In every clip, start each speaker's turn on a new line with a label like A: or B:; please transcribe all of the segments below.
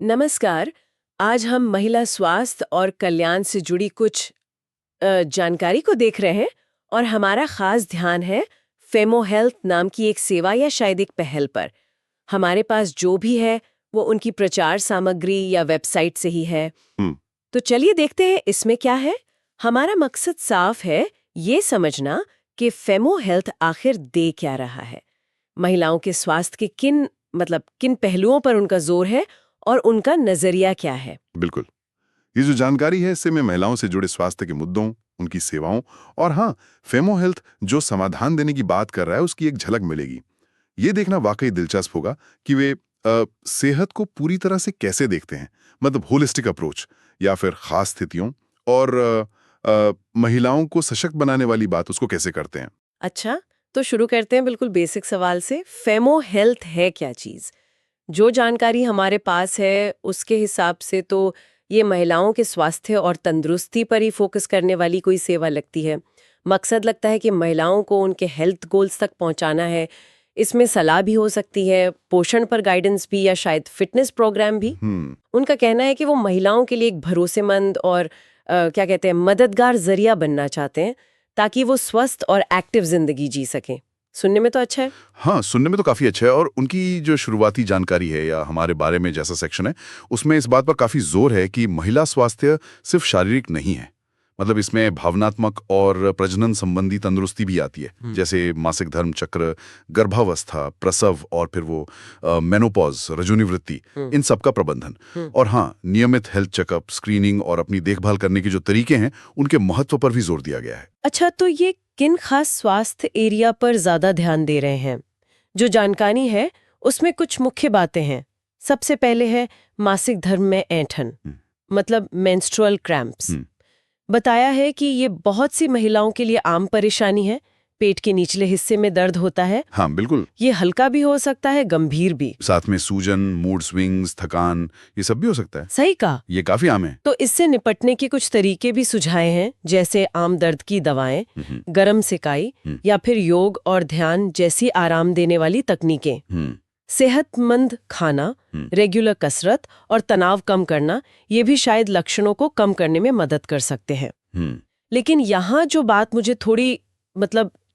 A: नमस्कार। आज हम महिला स्वास्थ्य और कल्याण से जुड़ी कुछ जानकारी को देख रहे हैं और हमारा खास ध्यान है फेमो हेल्थ नाम की एक सेवा या शायद एक पहल पर। हमारे पास जो भी है वो उनकी प्रचार सामग्री या वेबसाइट से ही है।
B: हम्म।
A: तो चलिए देखते हैं इसमें क्या है। हमारा मकसद साफ है, ये समझना कि फेमो हेल्थ आखिर दे क्या रहा है, महिलाओं के स्वास्थ्य के किन पहलुओं पर उनका जोर है और उनका नजरिया क्या है।
B: बिल्कुल। ये जो जानकारी है इससे में महिलाओं से जुड़े स्वास्थ्य के मुद्दों, उनकी सेवाओं और हाँ, फेमो हेल्थ जो समाधान देने की बात कर रहा है उसकी एक झलक मिलेगी। ये देखना वाकई दिलचस्प होगा कि वे सेहत को पूरी तरह से कैसे देखते हैं, मतलब होलिस्टिक अप्रोच या फिर खास स्थितियों और महिलाओं को सशक्त बनाने वाली बात उसको कैसे करते हैं।
A: अच्छा, तो शुरू करते हैं बिल्कुल बेसिक सवाल से। फेमो हेल्थ है क्या चीज? जो जानकारी हमारे पास है उसके हिसाब से तो ये महिलाओं के स्वास्थ्य और तंदुरुस्ती पर ही फोकस करने वाली कोई सेवा लगती है। मकसद लगता है कि महिलाओं को उनके हेल्थ गोल्स तक पहुंचाना है। इसमें सलाह भी हो सकती है, पोषण पर गाइडेंस भी, या शायद फिटनेस प्रोग्राम भी।
B: हम्म।
A: उनका कहना है कि वो महिलाओं के लिए एक भरोसेमंद और क्या कहते हैं, मददगार जरिया बनना चाहते हैं ताकि वो स्वस्थ और एक्टिव जिंदगी जी सकें। सुनने में तो अच्छा है।
B: हाँ, सुनने में तो काफ़ी अच्छा है और उनकी जो शुरुआती जानकारी है या हमारे बारे में जैसा सेक्शन है, उसमें इस बात पर काफ़ी जोर है कि महिला स्वास्थ्य सिर्फ शारीरिक नहीं है। मतलब इसमें भावनात्मक और प्रजनन संबंधी तंदुरुस्ती भी आती है, जैसे मासिक धर्म चक्र, गर्भावस्था, प्रसव और फिर वो मेनोपॉज, रजोनिवृत्ति, इन सब का प्रबंधन। और हाँ, नियमित हेल्थ चेकअप, स्क्रीनिंग और अपनी देखभाल करने के जो तरीके हैं, उनके महत्व पर भी जोर दिया गया है।
A: अच्छा, तो ये किन खास स्वास्थ्य एरिया पर ज्यादा ध्यान दे रहे हैं? जो जानकारी है उसमें कुछ मुख्य बातें हैं। सबसे पहले है मासिक धर्म में ऐंठन, मतलब मेंस्ट्रुअल क्रैम्प्स। बताया है कि ये बहुत सी महिलाओं के लिए आम परेशानी है। पेट के निचले हिस्से में दर्द होता है।
B: हाँ, बिल्कुल।
A: ये हल्का भी हो सकता है, गंभीर भी।
B: साथ में सूजन, मूड स्विंग्स, थकान, ये सब भी हो सकता है।
A: सही कहा।
B: ये काफी आम है।
A: तो इससे निपटने के कुछ तरीके भी सुझाए हैं, जैसे आम दर्द की दवाएं, गरम सिकाई या फिर योग और ध्यान जैसी आराम देने वाली तकनीकें। सेहतमंद खाना, रेगुलर कसरत और तनाव कम करना, ये भी शायद लक्षणों को कम करने में मदद कर सकते हैं। लेकिन यहाँ जो बात मुझे थोड़ी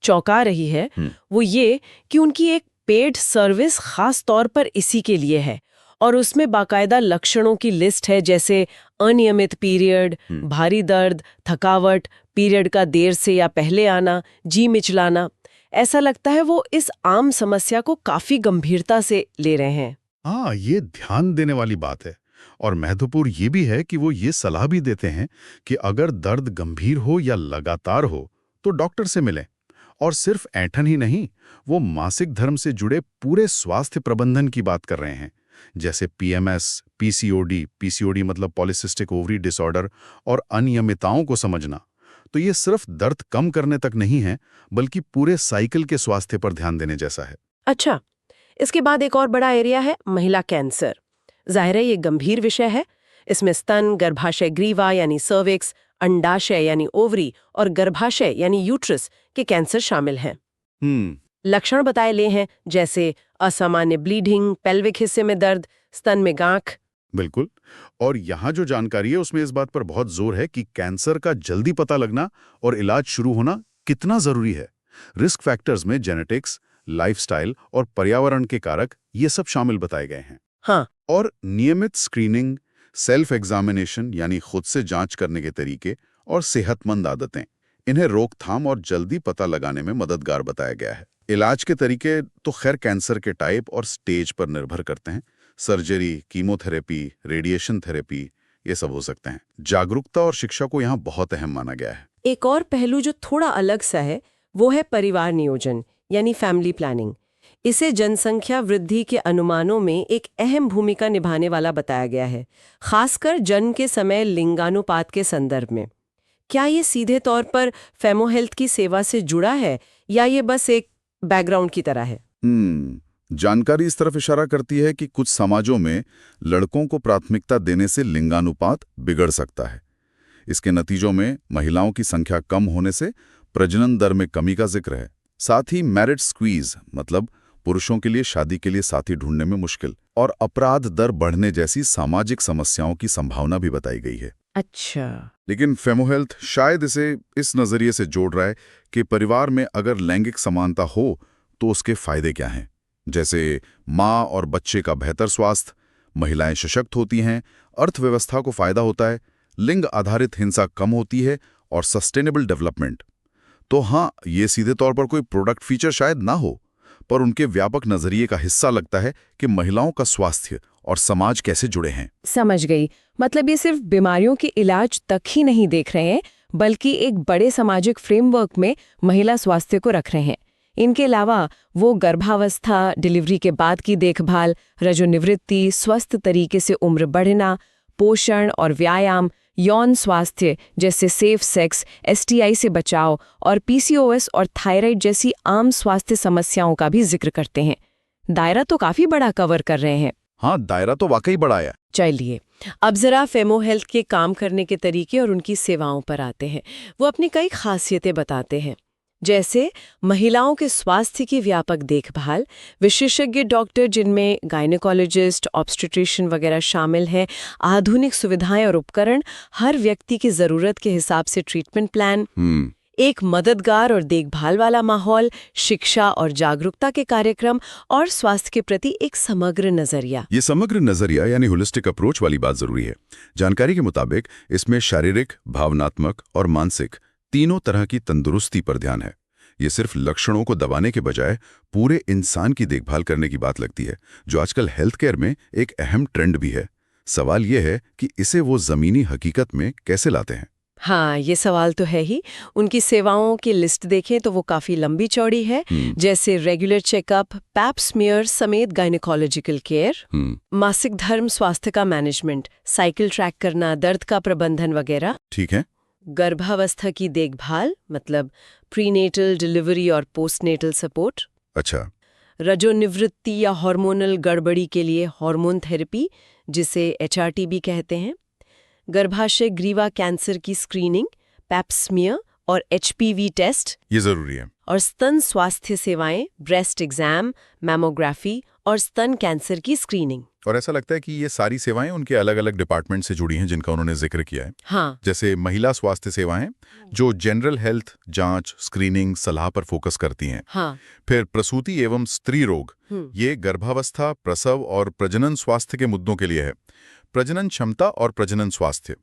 A: चौंका रही है, वो ये कि उनकी एक पेड सर्विस खास तौर पर इसी के लिए है और उसमें बाकायदा लक्षणों की लिस्ट है, जैसे अनियमित पीरियड, भारी दर्द, थकावट, पीरियड का देर से या पहले आना, जी मिचलाना। ऐसा लगता है वो इस आम समस्या को काफी गंभीरता से ले रहे हैं।
C: हाँ, ये ध्यान देने वाली बात है। और महत्वपूर्ण ये भी है कि वो ये सलाह भी देते हैं कि अगर दर्द गंभीर हो या लगातार हो तो डॉक्टर से मिलें। और सिर्फ ऐंठन ही नहीं, वो मासिक धर्म से जुड़े पूरे स्वास्थ्य प्रबंधन की बात कर रहे हैं, जैसे पीएमएस, पीसीओडी, पीसीओडी मतलब पॉलिसिस्टिक ओवरी डिसऑर्डर, और अनियमितताओं को समझना। तो ये सिर्फ दर्द कम करने तक नहीं है, बल्कि पूरे साइकिल के स्वास्थ्य पर ध्यान देने जैसा है।
A: अच्छा, इसके बाद एक और बड़ा एरिया है महिला कैंसर। जाहिर है ये गंभीर विषय है। इसमें स्तन, गर्भाशय ग्रीवा यानी सर्विक्स, अंडाशय यानी ओवरी और गर्भाशय यानी यूट्रस के कैंसर शामिल हैं। लक्षण बताए ले हैं, जैसे असामान्य ब्लीडिंग, पेल्विक हिस्से में दर्द, स्तन में गांठ।
C: बिल्कुल। और यहाँ जो जानकारी है उसमें इस बात पर बहुत जोर है कि कैंसर का जल्दी पता लगना और इलाज शुरू होना कितना जरूरी है। रिस्क फैक्टर्स में जेनेटिक्स, लाइफस्टाइल और पर्यावरण के कारक ये सब शामिल बताए गए हैं।
A: हाँ।
C: और नियमित स्क्रीनिंग, सेल्फ एग्जामिनेशन यानी खुद से जांच करने के तरीके और सेहतमंद आदतें, इन्हें रोकथाम और जल्दी पता लगाने में मददगार बताया गया है। इलाज के तरीके तो खैर कैंसर के टाइप और स्टेज पर निर्भर करते हैं। सर्जरी, कीमोथेरेपी, रेडिएशन थेरेपी, ये सब हो सकते हैं। जागरूकता और शिक्षा को यहाँ बहुत अहम माना गया है।
A: एक और पहलू जो थोड़ा अलग सा है वो है परिवार नियोजन यानी फैमिली प्लानिंग। इसे जनसंख्या वृद्धि के अनुमानों में एक अहम भूमिका निभाने वाला बताया गया है, खासकर जन्म के समय लिंगानुपात के संदर्भ में। क्या ये सीधे तौर पर फेमो हेल्थ की सेवा से जुड़ा है या ये बस एक बैकग्राउंड की तरह है?
B: जानकारी इस तरफ इशारा करती है कि कुछ समाजों में लड़कों को प्राथमिकता देने से लिंगानुपात बिगड़ सकता है। इसके नतीजों में महिलाओं की संख्या कम होने से प्रजनन दर में कमी का जिक्र है। साथ ही मैरिट स्क्वीज मतलब
C: पुरुषों के लिए शादी के लिए साथी ढूंढने में मुश्किल और अपराध दर बढ़ने जैसी सामाजिक समस्याओं की संभावना भी बताई गई है।
A: अच्छा।
C: लेकिन फेमोहेल्थ शायद इसे इस नजरिए से जोड़ रहा है कि परिवार में अगर लैंगिक समानता हो तो उसके फायदे क्या हैं, जैसे माँ और बच्चे का बेहतर स्वास्थ्य, महिलाएं सशक्त होती हैं, अर्थव्यवस्था को फायदा होता है, लिंग आधारित हिंसा कम होती है और सस्टेनेबल डेवलपमेंट। तो हाँ, ये सीधे तौर पर कोई प्रोडक्ट फीचर शायद ना हो, पर उनके व्यापक नजरिए का हिस्सा लगता है कि महिलाओं का स्वास्थ्य और समाज कैसे जुड़े हैं।
A: समझ गई। मतलब ये सिर्फ बीमारियों के इलाज तक ही नहीं देख रहे हैं, बल्कि एक बड़े सामाजिक फ्रेमवर्क में महिला स्वास्थ्य को रख रहे हैं। इनके अलावा वो गर्भावस्था, डिलीवरी के बाद की देखभाल, रजोनिवृत्ति, स्वस्थ तरीके से उम्र बढ़ना, पोषण और व्यायाम, यौन स्वास्थ्य जैसे सेफ सेक्स, STI से बचाव और PCOS और थायराइड जैसी आम स्वास्थ्य समस्याओं का भी जिक्र करते हैं। दायरा तो काफी बड़ा कवर कर रहे हैं।
C: हाँ, दायरा तो वाकई बड़ा है।
A: चलिए, अब जरा फेमोहेल्थ के काम करने के तरीके और उनकी सेवाओं पर आते हैं। वो अपनी कई खासियतें बताते हैं, जैसे महिलाओं के स्वास्थ्य की व्यापक देखभाल, विशेषज्ञ डॉक्टर जिनमें गायनेकोलॉजिस्ट, ऑब्स्टेट्रिशियन वगैरह शामिल हैं, आधुनिक सुविधाएं और उपकरण, हर व्यक्ति की ज़रूरत के हिसाब से ट्रीटमेंट प्लान, एक मददगार और देखभाल वाला माहौल, शिक्षा और जागरूकता के कार्यक्रम और स्वास्थ्य के प्रति एक समग्र नजरिया।
B: ये समग्र नजरिया यानी होलिस्टिक अप्रोच वाली बात जरूरी है। जानकारी के मुताबिक इसमें शारीरिक, भावनात्मक और मानसिक तीनों तरह की तंदुरुस्ती पर ध्यान है। ये सिर्फ लक्षणों को दबाने के बजाय पूरे इंसान की देखभाल करने की बात लगती है, जो आजकल हेल्थ केयर में एक अहम ट्रेंड भी है। सवाल ये है कि इसे वो जमीनी हकीकत में कैसे लाते हैं।
A: हाँ, ये सवाल तो है ही। उनकी सेवाओं की लिस्ट देखें तो वो काफी लंबी चौड़ी है, जैसे रेगुलर चेकअप, पैप स्मीयर समेत गायनेकोलॉजिकल केयर, मासिक धर्म स्वास्थ्य का मैनेजमेंट, साइकिल ट्रैक करना, दर्द का प्रबंधन वगैरह।
B: ठीक है।
A: गर्भावस्था की देखभाल, मतलब प्रीनेटल, डिलीवरी और पोस्टनेटल सपोर्ट।
B: अच्छा।
A: रजोनिवृत्ति या हार्मोनल गड़बड़ी के लिए हार्मोन थेरेपी, जिसे HRT भी कहते हैं। गर्भाशय ग्रीवा कैंसर की स्क्रीनिंग, पैप स्मीयर और HPV टेस्ट,
B: ये जरूरी है।
A: और स्तन स्वास्थ्य सेवाएं, ब्रेस्ट एग्जाम, मैमोग्राफी और स्तन कैंसर की स्क्रीनिंग।
B: और ऐसा लगता है कि ये सारी सेवाएं उनके अलग अलग डिपार्टमेंट से जुड़ी हैं जिनका उन्होंने जिक्र किया है।
A: हाँ।
B: जैसे महिला स्वास्थ्य सेवाएं जो जनरल हेल्थ, जांच, स्क्रीनिंग, सलाह पर फोकस करती हैं।
A: हाँ।
B: फिर प्रसूति एवं स्त्री रोग, ये गर्भावस्था, प्रसव और प्रजनन स्वास्थ्य के मुद्दों के लिए है। प्रजनन क्षमता और प्रजनन स्वास्थ्य,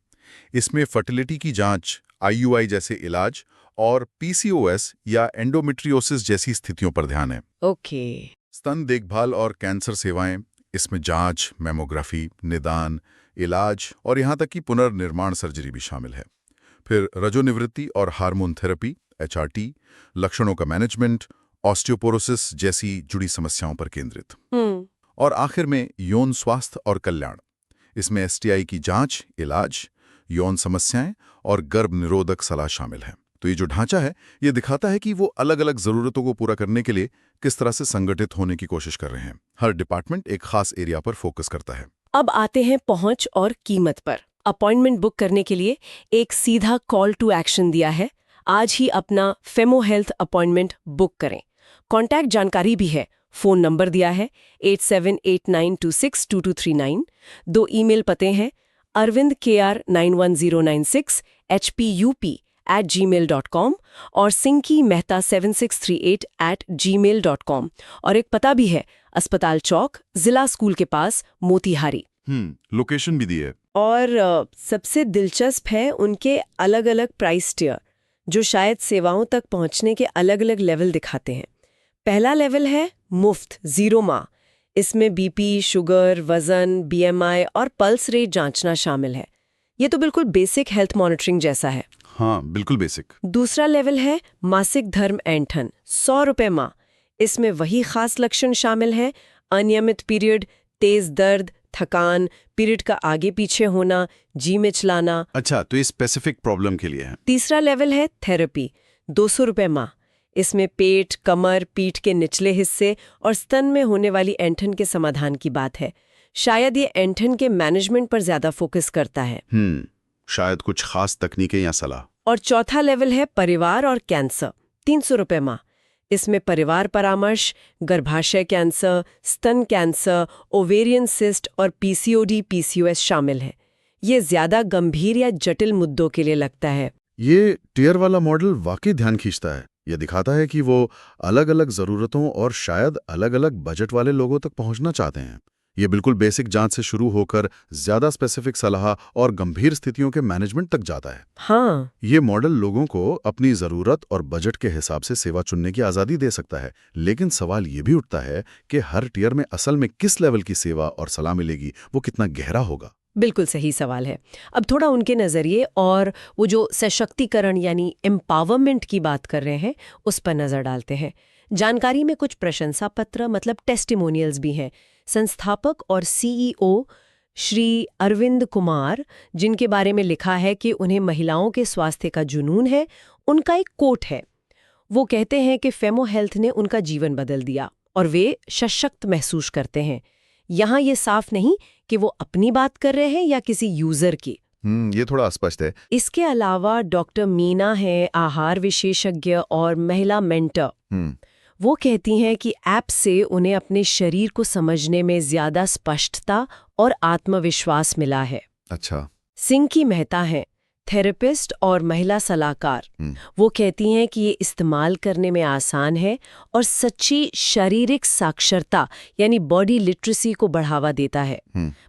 B: इसमें फर्टिलिटी की जांच, IUI जैसे इलाज और PCOS या एंडोमेट्रियोसिस जैसी स्थितियों पर ध्यान है।
A: ओके।
B: स्तन देखभाल और कैंसर सेवाएं, इसमें जांच, मैमोग्राफी, निदान, इलाज और यहाँ तक कि पुनर्निर्माण सर्जरी भी शामिल है। फिर रजोनिवृत्ति और हार्मोन थेरेपी, HRT, लक्षणों का मैनेजमेंट, ऑस्टियोपोरोसिस जैसी जुड़ी समस्याओं पर केंद्रित। और आखिर में यौन स्वास्थ्य और कल्याण, इसमें STI की जांच, इलाज, यौन समस्याएं और गर्भ निरोधक सलाह शामिल है। तो ये जो ढांचा है, ये दिखाता है कि वो अलग अलग जरूरतों को पूरा करने के लिए किस तरह से संगठित होने की कोशिश कर रहे हैं। हर डिपार्टमेंट एक खास एरिया पर फोकस करता है।
A: अब आते हैं पहुंच और कीमत पर। अपॉइंटमेंट बुक करने के लिए एक सीधा कॉल टू एक्शन दिया है। आज ही अपना फेमोहेल्थ अपॉइंटमेंट बुक करें। कॉन्टैक्ट जानकारी भी है, फोन नंबर दिया है 8789262239। 2 ईमेल पते हैं arvindkr91096hpup@gmail.com और sinky-mehta7638@gmail.com। और एक पता भी है, अस्पताल चौक, जिला स्कूल के पास, मोतिहारी।
B: लोकेशन भी दी है।
A: और सबसे दिलचस्प है उनके अलग अलग प्राइस टियर, जो शायद सेवाओं तक पहुंचने के अलग अलग लेवल दिखाते हैं। पहला लेवल है मुफ्त, 0 माह। इसमें BP, शुगर, वजन, BMI और पल्स रेट जांचना शामिल है। ये तो बिल्कुल बेसिक हेल्थ मॉनिटरिंग जैसा है।
B: हाँ, बिल्कुल बेसिक।
A: दूसरा लेवल है मासिक धर्म ऐंठन, 100 रुपए माह। इसमें वही खास लक्षण शामिल हैं: अनियमित पीरियड, तेज दर्द, थकान, पीरियड का आगे पीछे होना, जी मिचलाना।
B: अच्छा, तो ये स्पेसिफिक प्रॉब्लम के लिए है।
A: तीसरा लेवल है थेरेपी, 200 रुपए माह। इसमें पेट, कमर, पीठ के निचले हिस्से और स्तन में होने वाली ऐंठन के समाधान की बात है। शायद ये ऐंठन के मैनेजमेंट पर ज्यादा फोकस करता है।
B: शायद कुछ खास तकनीकें या सलाह।
A: और चौथा लेवल है परिवार और कैंसर, 300 रुपए माह। इसमें परिवार परामर्श, गर्भाशय कैंसर, स्तन कैंसर, ओवेरियन सिस्ट और पीसीओडी, पीसीओएस शामिल है। ये ज्यादा गंभीर या जटिल मुद्दों के लिए लगता है।
C: ये टियर वाला मॉडल वाकई ध्यान खींचता है। ये दिखाता है कि वो अलग-अलग ज़रूरतों और शायद अलग-अलग बजट वाले लोगों तक पहुंचना चाहते हैं। ये बिल्कुल बेसिक जांच से शुरू होकर ज्यादा स्पेसिफिक सलाह और गंभीर स्थितियों के मैनेजमेंट तक जाता है।
A: हाँ,
C: ये मॉडल लोगों को अपनी ज़रूरत और बजट के हिसाब से सेवा चुनने की आज़ादी दे सकता है, लेकिन सवाल ये भी उठता है कि हर टियर में असल में किस लेवल की सेवा और सलाह मिलेगी, वो कितना गहरा होगा।
A: बिल्कुल सही सवाल है। अब थोड़ा उनके नज़रिए और वो जो सशक्तिकरण यानी एम्पावरमेंट की बात कर रहे हैं उस पर नज़र डालते हैं। जानकारी में कुछ प्रशंसा पत्र मतलब टेस्टिमोनियल्स भी हैं। संस्थापक और सीईओ श्री अरविंद कुमार, जिनके बारे में लिखा है कि उन्हें महिलाओं के स्वास्थ्य का जुनून है, उनका एक कोट है। वो कहते हैं कि फेमो हेल्थ ने उनका जीवन बदल दिया और वे सशक्त महसूस करते हैं। यहाँ ये साफ नहीं कि वो अपनी बात कर रहे हैं या किसी यूजर की।
B: ये थोड़ा अस्पष्ट है।
A: इसके अलावा डॉक्टर मीना है, आहार विशेषज्ञ और महिला मेंटर। वो कहती हैं कि ऐप से उन्हें अपने शरीर को समझने में ज्यादा स्पष्टता और आत्मविश्वास मिला है।
B: अच्छा।
A: सिंकी मेहता हैं, थेरेपिस्ट और महिला सलाहकार। वो कहती हैं कि ये इस्तेमाल करने में आसान है और सच्ची शारीरिक साक्षरता यानी बॉडी लिटरेसी को बढ़ावा देता है।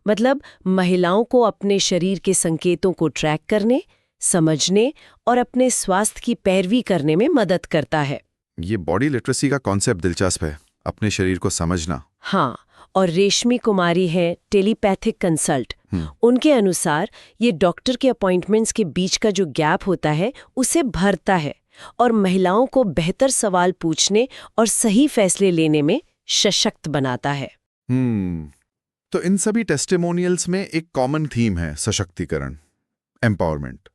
A: मतलब महिलाओं को अपने शरीर के संकेतों को ट्रैक करने, समझने और अपने स्वास्थ्य की पैरवी करने में मदद करता है।
B: ये बॉडी लिटरेसी का कॉन्सेप्ट दिलचस्प है, अपने शरीर को समझना।
A: हाँ, और रेशमी कुमारी है, टेलीपैथिक कंसल्ट। उनके अनुसार ये डॉक्टर के अपॉइंटमेंट्स के बीच का जो गैप होता है उसे भरता है और महिलाओं को बेहतर सवाल पूछने और सही फैसले लेने में सशक्त बनाता है।
B: तो इन सभी टेस्टिमोनियल्स में एक कॉमन थीम है, सशक्तिकरण, एम्पावरमेंट।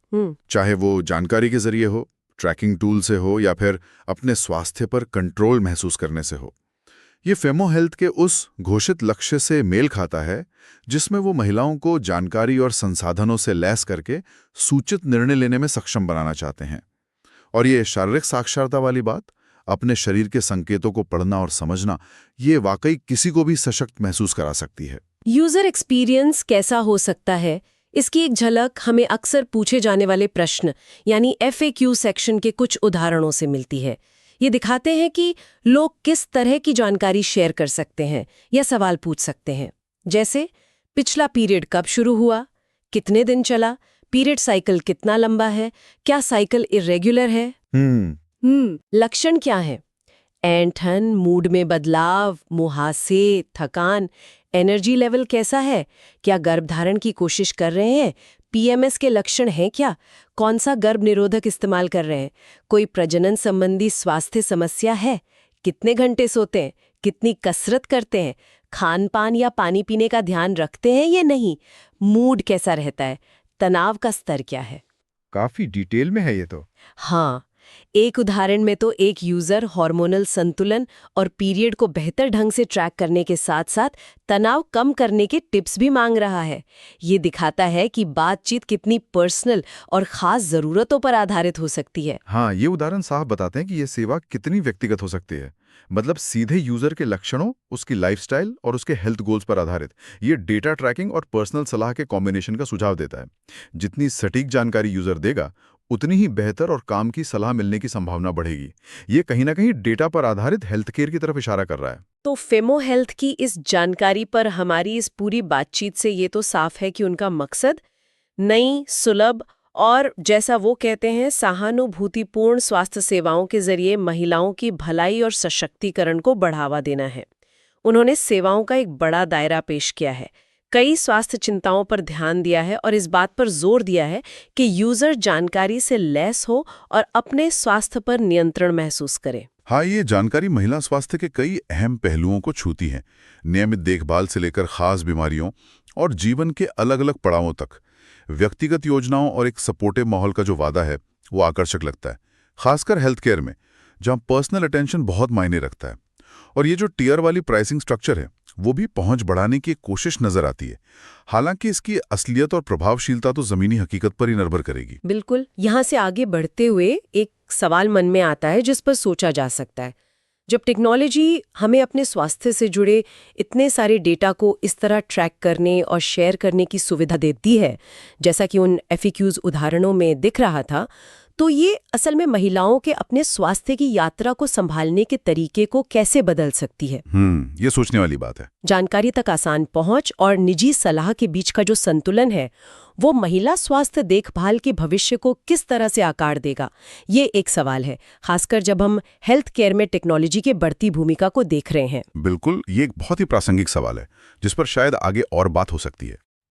B: चाहे वो जानकारी के जरिए हो, ट्रैकिंग टूल से हो या फिर अपने स्वास्थ्य पर कंट्रोल महसूस करने से हो। ये फेमो हेल्थ के उस घोषित लक्ष्य से मेल खाता है जिसमें वो महिलाओं को जानकारी और संसाधनों से लैस करके सूचित निर्णय लेने में सक्षम बनाना चाहते हैं। और ये शारीरिक साक्षरता वाली बात, अपने शरीर के संकेतों को पढ़ना और समझना, ये वाकई किसी को भी सशक्त महसूस करा सकती है।
A: यूजर एक्सपीरियंस कैसा हो सकता है, इसकी एक झलक हमें अक्सर पूछे जाने वाले प्रश्न यानी FAQ सेक्शन के कुछ उदाहरणों से मिलती है। ये दिखाते हैं कि लोग किस तरह की जानकारी शेयर कर सकते हैं या सवाल पूछ सकते हैं। जैसे पिछला पीरियड कब शुरू हुआ, कितने दिन चला, पीरियड साइकिल कितना लंबा है, क्या साइकिल इरेगुलर है, लक्षण क्या है, ऐंठन, मूड में बदलाव, मुहासे, थकान, एनर्जी लेवल कैसा है, क्या गर्भधारण की कोशिश कर रहे हैं, PMS के लक्षण हैं क्या, कौन सा गर्भ निरोधक इस्तेमाल कर रहे हैं, कोई प्रजनन संबंधी स्वास्थ्य समस्या है, कितने घंटे सोते हैं, कितनी कसरत करते हैं, खान पान या पानी पीने का ध्यान रखते हैं या नहीं, मूड कैसा रहता है, तनाव का स्तर क्या है।
B: काफी डिटेल में है ये तो।
A: हाँ, एक उदाहरण में तो एक यूजर हार्मोनल संतुलन और पीरियड को बेहतर ढंग से ट्रैक करने के साथ साथ तनाव कम करने के टिप्स भी मांग रहा है। ये दिखाता है कि बातचीत कितनी पर्सनल और खास जरूरतों पर आधारित हो सकती है।
B: हाँ, ये उदाहरण साफ बताते हैं कि ये सेवा कितनी व्यक्तिगत हो सकती है। मतलब सीधे यूजर के लक्षणों, उसकी लाइफस्टाइल और उसके हेल्थ गोल्स पर आधारित ये डेटा ट्रैकिंग और पर्सनल सलाह के कॉम्बिनेशन का सुझाव देता है। जितनी सटीक जानकारी यूजर देगा, उतनी ही बेहतर और काम की सलाह मिलने की संभावना बढ़ेगी। ये कहीं ना कहीं डेटा पर आधारित हेल्थ केयर की तरफ इशारा कर रहा है।
A: तो फेमो हेल्थ की इस जानकारी पर हमारी इस पूरी बातचीत से ये तो साफ है कि उनका मकसद नई, सुलभ और जैसा वो कहते हैं सहानुभूतिपूर्ण स्वास्थ्य सेवाओं के जरिए महिलाओं की भलाई और सशक्तिकरण को बढ़ावा देना है। उन्होंने सेवाओं का एक बड़ा दायरा पेश किया है, कई स्वास्थ्य चिंताओं पर ध्यान दिया है और इस बात पर जोर दिया है कि यूजर जानकारी से लैस हो और अपने स्वास्थ्य पर नियंत्रण महसूस करे।
B: हाँ, ये जानकारी महिला स्वास्थ्य के कई अहम पहलुओं को छूती है, नियमित देखभाल से लेकर खास बीमारियों और जीवन के अलग अलग पड़ावों तक। व्यक्तिगत योजनाओं और एक सपोर्टिव माहौल का जो वादा है वो आकर्षक लगता है, खासकर हेल्थ केयर में जहां पर्सनल अटेंशन बहुत मायने रखता है। और ये जो टियर वाली प्राइसिंग स्ट्रक्चर है वो भी पहुंच बढ़ाने की कोशिश नजर आती है। हालांकि इसकी असलियत और प्रभावशीलता तो जमीनी हकीकत पर ही निर्भर करेगी।
A: बिल्कुल। यहाँ से आगे बढ़ते हुए एक सवाल मन में आता है जिस पर सोचा जा सकता है। जब टेक्नोलॉजी हमें अपने स्वास्थ्य से जुड़े इतने सारे डेटा को इस तरह ट्रैक करने और शेयर करने की सुविधा देती है, जैसा कि उन FAQs उदाहरणों में दिख रहा था, तो ये असल में महिलाओं के अपने स्वास्थ्य की यात्रा को संभालने के तरीके को कैसे बदल सकती है।
B: ये सोचने वाली बात है।
A: जानकारी तक आसान पहुंच और निजी सलाह के बीच का जो संतुलन है, वो महिला स्वास्थ्य देखभाल के भविष्य को किस तरह से आकार देगा, ये एक सवाल है, खासकर जब हम हेल्थ केयर में टेक्नोलॉजी के बढ़ती भूमिका को देख रहे हैं।
B: बिल्कुल, ये एक बहुत ही प्रासंगिक सवाल है जिस पर शायद आगे और बात हो सकती है।